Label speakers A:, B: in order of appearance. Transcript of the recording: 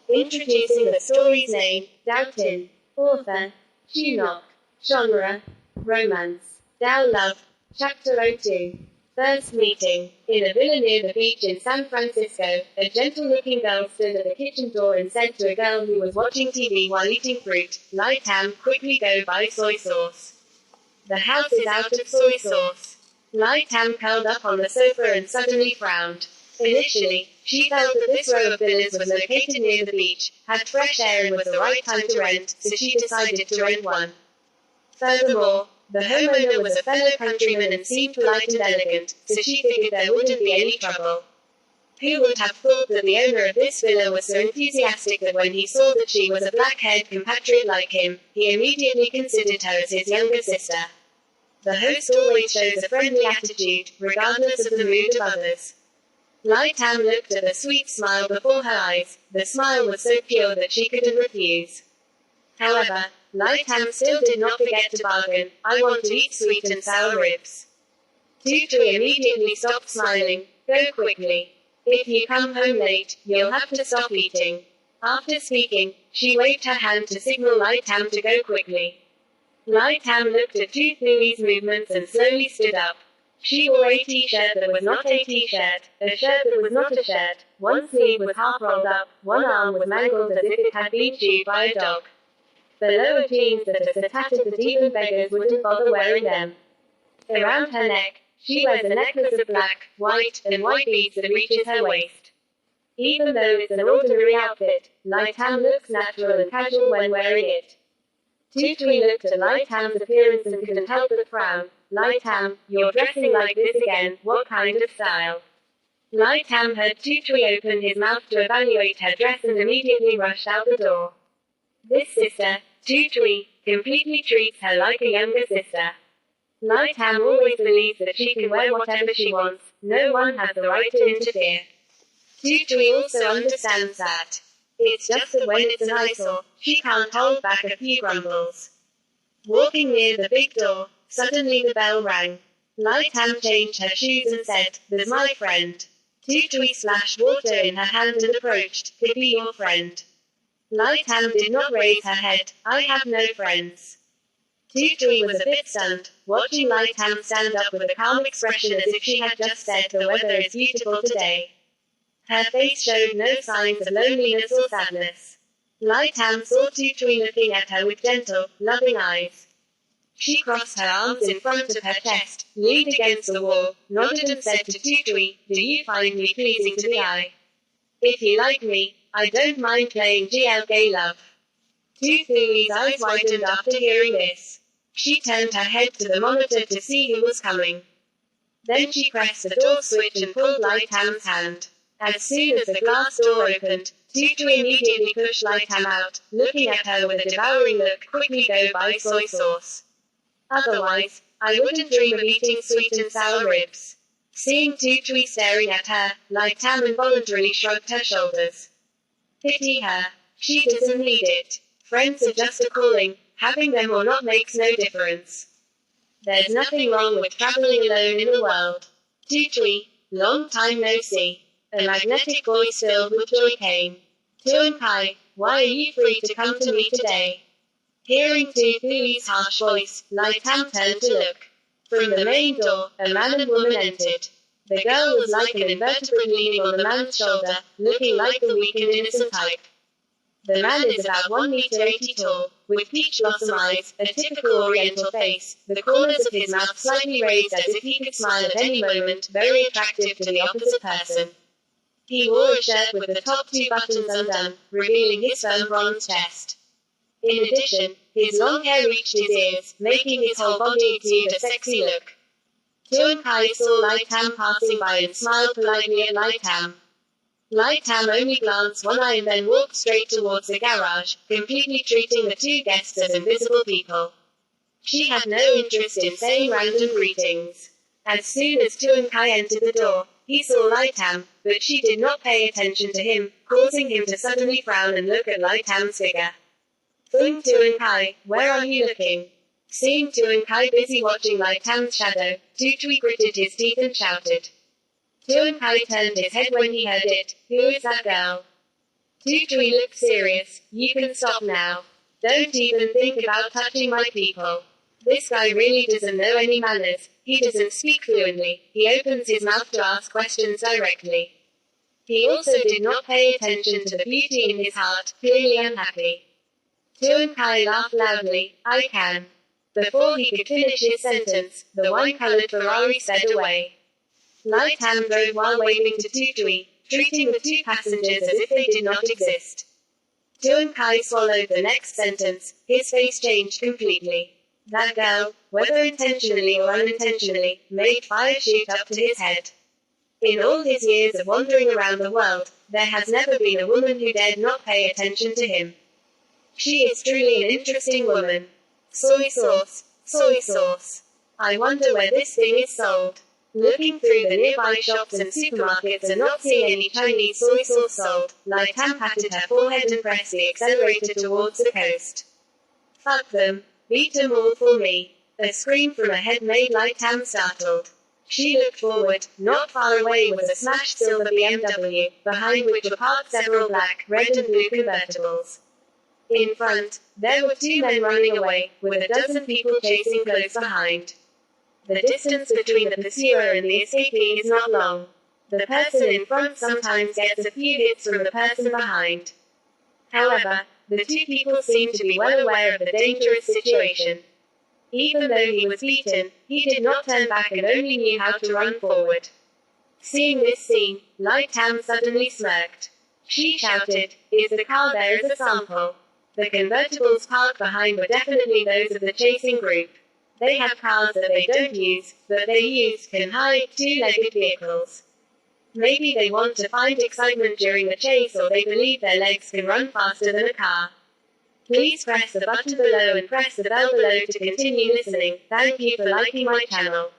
A: Introducing the story's name, Dao Tinh. Author, Chu Ngoc. Genre, romance. Dao Love. Chapter 02. First meeting. In a villa near the beach in San Francisco, a gentle-looking girl stood at the kitchen door and said to a girl who was watching TV while eating fruit, "Light ham, quickly go buy soy sauce. The house is out of soy sauce." Light ham curled up on the sofa and suddenly frowned. Initially, she felt that this row of villas was located near the beach, had fresh air and was the right time to rent, so she decided to rent one. Furthermore, the homeowner was a fellow countryman and seemed polite and elegant, so she figured there wouldn't be any trouble. Who would have thought that the owner of this villa was so enthusiastic that when he saw that she was a black-haired compatriot like him, he immediately considered her as his younger sister. The host always shows a friendly attitude, regardless of the mood of others. Light ham looked at the sweet smile before her eyes. The smile was so pure that she couldn't refuse. However, Light ham still did not forget to bargain. "I want to eat sweet and sour ribs." Tutui immediately stopped smiling. "Go quickly. If you come home late, you'll have to stop eating." After speaking, she waved her hand to signal Light ham to go quickly. Light ham looked at Tutui's movements and slowly stood up. She wore a t-shirt that was not a t-shirt, a shirt that was not a shirt, one sleeve was half rolled up, one arm was mangled as if it had been chewed by a dog. The lower jeans that are so tattered that even beggars wouldn't bother wearing them. Around her neck, she wears a necklace of black, white, and white beads that reaches her waist. Even though it's an ordinary outfit, Light ham looks natural and casual when wearing it. Tutui looked at Light ham's appearance and couldn't help but frown. "Light ham, you're dressing like this again, what kind of style?" Light ham heard Tutui open his mouth to evaluate her dress and immediately rushed out the door. This sister, Tutui, completely treats her like a younger sister. Light ham always believes that she can wear whatever she wants, no one has the right to interfere. Tutui also understands that. It's just that when it's an eyesore, she can't hold back a few grumbles. Walking near the big door, suddenly the bell rang. Light ham changed her shoes and said, "There's my friend." Tutui splashed water in her hand and approached. "Could be your friend." Light ham did not raise her head. "I have no friends." Tutui was a bit stunned, watching Light ham stand up with a calm expression as if she had just said, "The weather is beautiful today." Her face showed no signs of loneliness or sadness. Light ham saw Tutui looking at her with gentle, loving eyes. She crossed her arms in front of her chest, leaned against the wall, nodded and said to Tutui, "Do you find me pleasing to the eye? If you like me, I don't mind playing gay love." Tutui's eyes widened after hearing this. She turned her head to the monitor to see who was coming. Then she pressed the door switch and pulled Light ham's hand. As soon as the glass door opened, Tutui immediately pushed Light ham out, looking at her with a devouring look. "Quickly go buy soy sauce. Otherwise, I wouldn't dream of eating sweet and sour ribs." Seeing Tutui staring at her, Light ham involuntarily shrugged her shoulders. Pity her. She doesn't need it. Friends are just a calling, having them or not makes no difference. There's nothing wrong with traveling alone in the world. Tutui, long time no see. A magnetic voice filled with joy came. "Tuan Kai, why are you free to come to me today?" Hearing Tutui's harsh voice, Light ham turned to look. From the main door, a man and woman entered. The girl was like an invertebrate leaning on the man's shoulder, looking like the weak and innocent type. The man is about 1 meter 80 tall, with peach blossom eyes, a typical oriental face, the corners of his mouth slightly raised as if he could smile at any moment, very attractive to the opposite person. He wore a shirt with the top 2 buttons undone, revealing his firm bronze chest. In addition, his long hair reached his ears, making his whole body exude a sexy look. Tuan Kai saw Light ham passing by and smiled politely at Light ham. Light ham only glanced one eye and then walked straight towards the garage, completely treating the 2 guests as invisible people. She had no interest in saying random greetings. As soon as Tuan Kai entered the door, he saw Light ham, but she did not pay attention to him, causing him to suddenly frown and look at Light ham's figure. Tuan Kai, where are you looking?" Seeing Tuan Kai busy watching Light ham's shadow, Tutui gritted his teeth and shouted. Tuan Kai turned his head when he heard it. "Who is that girl?" Tutui looks serious. You can stop now. Don't even think about touching my people. This guy really doesn't know any manners. He doesn't speak fluently. He opens his mouth to ask questions directly. He also did not pay attention to the beauty in his heart, clearly unhappy. Tuan Kai laughed loudly. I can. Before he could finish his sentence, the wine-colored Ferrari sped away. Lai Tam drove while waving to Tutui, treating the two passengers as if they did not exist. Tuan Kai swallowed the next sentence. His face changed completely. That girl, whether intentionally or unintentionally, made fire shoot up to his head. In all his years of wandering around the world, there has never been a woman who dared not pay attention to him. She is truly an interesting woman. Soy sauce, soy sauce. I wonder where this thing is sold. Looking through the nearby shops and supermarkets and not seeing any Chinese soy sauce sold, Lai Tam patted her forehead and pressed the accelerator towards the coast. Fuck them. Beat them all for me. A scream from ahead made Lai Tam startled. She looked forward. Not far away was a smashed silver BMW, behind which were parked several black, red and blue convertibles. In front, there were two men running away, with a dozen people chasing close behind. The distance between the pursuer and the escapee is not long. The person in front sometimes gets a few hits from the person behind. However, the two people seemed to be well aware of the dangerous situation. Even though he was beaten, he did not turn back and only knew how to run forward. Seeing this scene, Lai Tam suddenly smirked. She shouted, "Is the car there as a sample?" The convertibles parked behind were definitely those of the chasing group. They have cars that they don't use, but they use, can hide, two-legged vehicles. Maybe they want to find excitement during the chase, or they believe their legs can run faster than a car. Please press the button below and press the bell below to continue listening. Thank you for liking my channel.